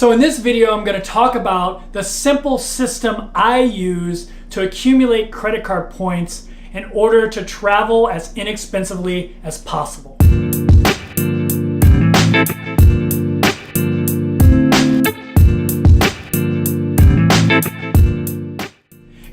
So in this video, I'm going to talk about the simple system I use to accumulate credit card points in order to travel as inexpensively as possible.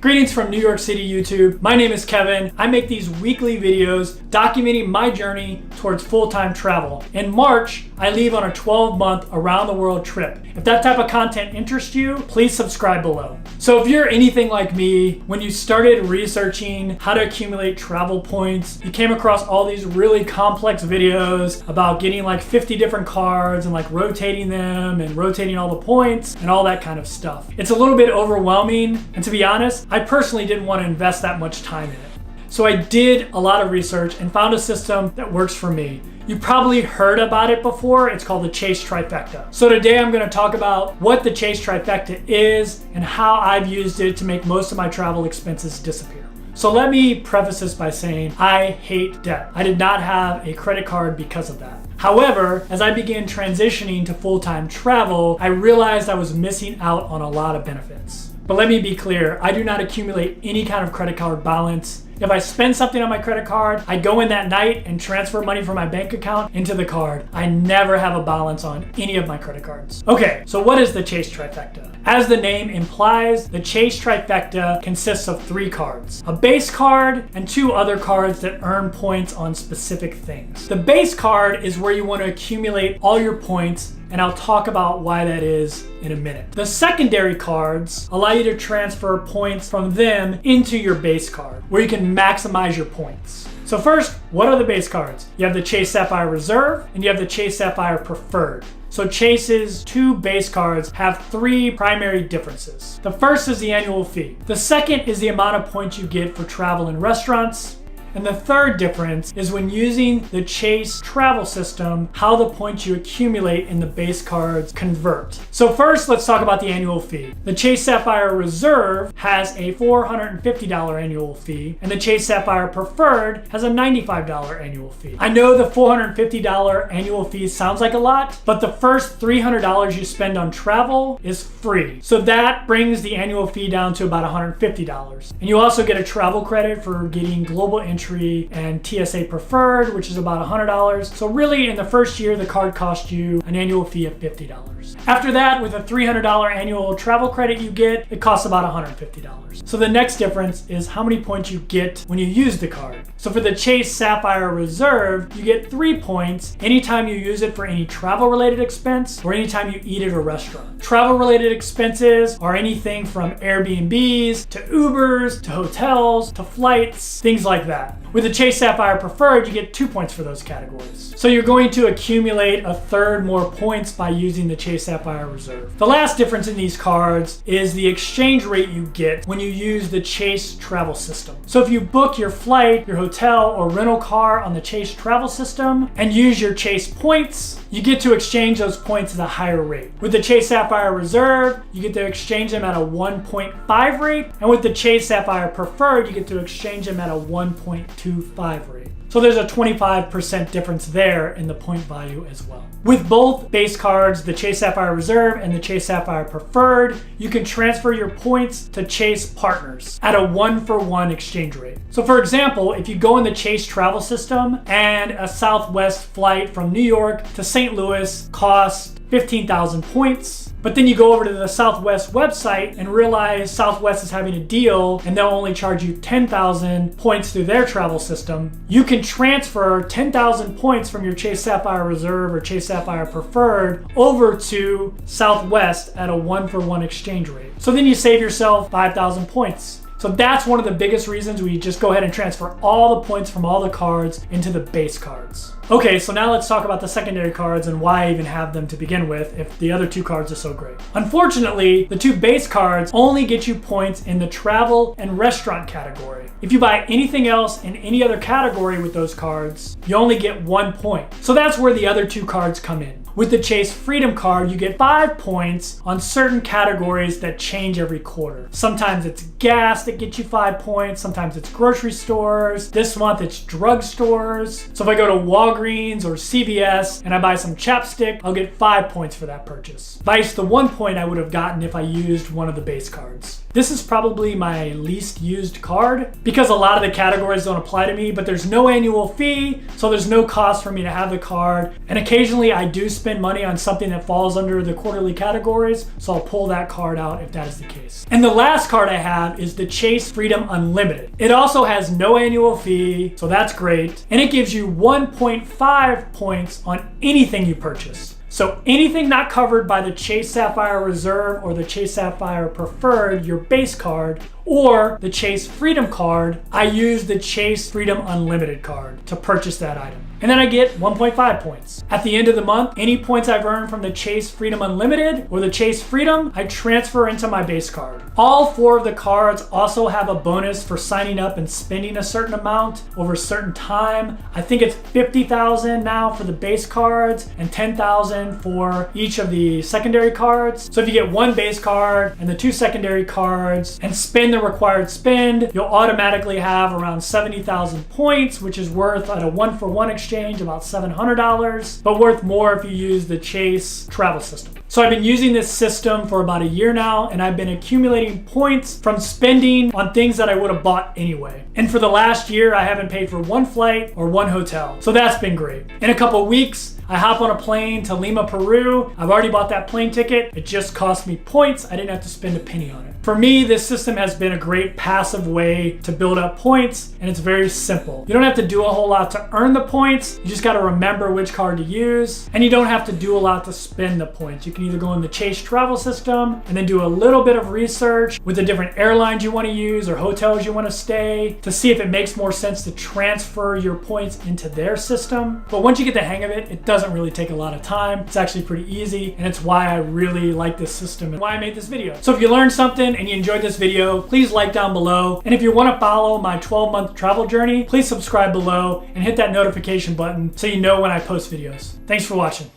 Greetings from New York City, YouTube. My name is Kevin. I make these weekly videos documenting my journey towards full-time travel. In March, I leave on a 12-month around-the-world trip. If that type of content interests you, please subscribe below. So if you're anything like me, when you started researching how to accumulate travel points, you came across all these really complex videos about getting like 50 different cards and like rotating them and rotating all the points and all that kind of stuff. It's a little bit overwhelming, and to be honest, I personally didn't want to invest that much time in it. So I did a lot of research and found a system that works for me. You probably heard about it before. It's called the Chase Trifecta. So today I'm going to talk about what the Chase Trifecta is and how I've used it to make most of my travel expenses disappear. So let me preface this by saying I hate debt. I did not have a credit card because of that. However, as I began transitioning to full-time travel, I realized I was missing out on a lot of benefits. But let me be clear, I do not accumulate any kind of credit card balance. If I spend something on my credit card, I go in that night and transfer money from my bank account into the card. I never have a balance on any of my credit cards. Okay, so what is the Chase Trifecta? As the name implies, the Chase Trifecta consists of 3 cards. A base card and 2 other cards that earn points on specific things. The base card is where you want to accumulate all your points, and I'll talk about why that is in a minute. The secondary cards allow you to transfer points from them into your base card, where you can maximize your points. So first, what are the base cards? You have the Chase Sapphire Reserve and you have the Chase Sapphire Preferred. So Chase's 2 base cards have 3 primary differences. The first is the annual fee. The second is the amount of points you get for travel in restaurants. And the third difference is when using the Chase travel system, how the points you accumulate in the base cards convert. So first, let's talk about the annual fee. The Chase Sapphire Reserve has a $450 annual fee, and the Chase Sapphire Preferred has a $95 annual fee. I know the $450 annual fee sounds like a lot, but the first $300 you spend on travel is free. So that brings the annual fee down to about $150. And you also get a travel credit for getting global entry and TSA Preferred, which is about $100. So really in the first year, the card costs you an annual fee of $50. After that, with a $300 annual travel credit you get, it costs about $150. So the next difference is how many points you get when you use the card. So for the Chase Sapphire Reserve, you get 3 points anytime you use it for any travel related expense or anytime you eat at a restaurant. Travel related expenses are anything from Airbnbs to Ubers to hotels to flights, things like that. With the Chase Sapphire Preferred, you get 2 points for those categories. So you're going to accumulate a third more points by using the Chase Sapphire Reserve. The last difference in these cards is the exchange rate you get when you use the Chase travel system. So if you book your flight, your hotel, or rental car on the Chase travel system and use your Chase points, you get to exchange those points at a higher rate. With the Chase Sapphire Reserve, you get to exchange them at a 1.5 rate, and with the Chase Sapphire Preferred, you get to exchange them at a 1.25 rate. So there's a 25% difference there in the point value as well. With both base cards, the Chase Sapphire Reserve and the Chase Sapphire Preferred, you can transfer your points to Chase partners at a 1-for-1 exchange rate. So for example, if you go in the Chase travel system and a Southwest flight from New York to St. Louis costs 15,000 points, but then you go over to the Southwest website and realize Southwest is having a deal and they'll only charge you 10,000 points through their travel system, you can transfer 10,000 points from your Chase Sapphire Reserve or Chase Sapphire Preferred over to Southwest at a 1-for-1 exchange rate. So then you save yourself 5,000 points. So that's one of the biggest reasons we just go ahead and transfer all the points from all the cards into the base cards. Okay, so now let's talk about the secondary cards and why I even have them to begin with if the other 2 cards are so great. Unfortunately, the 2 base cards only get you points in the travel and restaurant category. If you buy anything else in any other category with those cards, you only get 1 point. So that's where the other 2 cards come in. With the Chase Freedom card, you get 5 points on certain categories that change every quarter. Sometimes it's gas that gets you 5 points, sometimes it's grocery stores. This month it's drugstores. So if I go to Walgreens or CVS and I buy some chapstick, I'll get 5 points for that purchase. Vice the 1 point I would have gotten if I used one of the base cards. This is probably my least used card because a lot of the categories don't apply to me, but there's no annual fee, so there's no cost for me to have the card. And occasionally I do spend money on something that falls under the quarterly categories, so I'll pull that card out if that is the case. And the last card I have is the Chase Freedom Unlimited. It also has no annual fee, so that's great. And it gives you 1.5 points on anything you purchase. So anything not covered by the Chase Sapphire Reserve or the Chase Sapphire Preferred, your base card, or the Chase Freedom card, I use the Chase Freedom Unlimited card to purchase that item. And then I get 1.5 points. At the end of the month, any points I've earned from the Chase Freedom Unlimited or the Chase Freedom, I transfer into my base card. All 4 of the cards also have a bonus for signing up and spending a certain amount over a certain time. I think it's 50,000 now for the base cards and 10,000 for each of the secondary cards. So if you get 1 base card and the 2 secondary cards and spend the required spend, you'll automatically have around 70,000 points, which is worth at a 1-for-1 exchange about $700, but worth more if you use the Chase travel system. So I've been using this system for about a year now, and I've been accumulating points from spending on things that I would have bought anyway. And for the last year, I haven't paid for 1 flight or 1 hotel. So that's been great. In a couple of weeks, I hop on a plane to Lima, Peru. I've already bought that plane ticket. It just cost me points. I didn't have to spend a penny on it. For me, this system has been a great passive way to build up points, and it's very simple. You don't have to do a whole lot to earn the points. You just got to remember which card to use, and you don't have to do a lot to spend the points. You can either go in the Chase travel system and then do a little bit of research with the different airlines you want to use or hotels you want to stay to see if it makes more sense to transfer your points into their system. But once you get the hang of it, it doesn't really take a lot of time. It's actually pretty easy, and it's why I really like this system and why I made this video. So if you learned something and you enjoyed this video, please like down below. And if you want to follow my 12-month travel journey, please subscribe below and hit that notification button so you know when I post videos. Thanks for watching.